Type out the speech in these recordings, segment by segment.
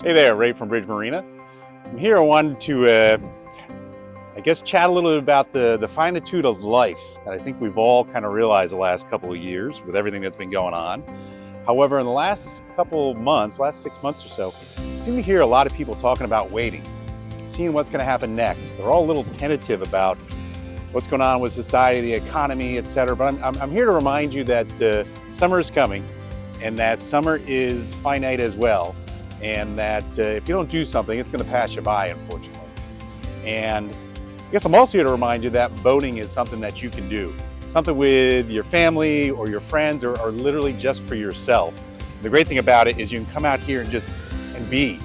Hey there, Ray from Bridge Marina. I'm here. I wanted to, chat a little bit about the finitude of life that I think we've all kind of realized the last couple of years with everything that's been going on. However, in the last couple of months, last 6 months or so, I seem to hear a lot of people talking about waiting, seeing what's going to happen next. They're all a little tentative about what's going on with society, the economy, etc. But I'm here to remind you that summer is coming, and that summer is finite as well. And that if you don't do something, it's going to pass you by, unfortunately. And I guess I'm also here to remind you that boating is something that you can do. Something with your family or your friends or literally just for yourself. The great thing about it is you can come out here and just be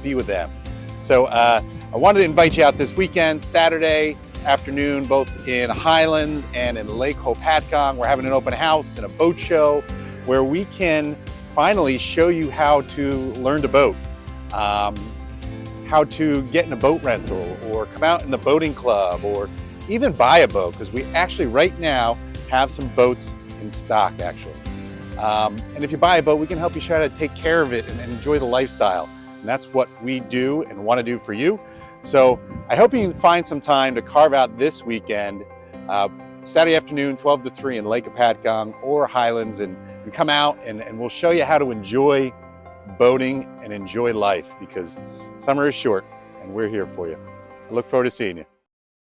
with them. So I wanted to invite you out this weekend, Saturday afternoon, both in Highlands and in Lake Hopatcong. We're having an open house and a boat show where we can finally show you how to learn to boat, how to get in a boat rental or come out in the boating club or even buy a boat, because we actually right now have some boats in stock actually. And if you buy a boat, we can help you try to take care of it and enjoy the lifestyle. And that's what we do and want to do for you. So I hope you can find some time to carve out this weekend, Saturday afternoon, 12 to 3 in Lake Hopatcong or Highlands, and come out and we'll show you how to enjoy boating and enjoy life, because summer is short and we're here for you. I look forward to seeing you.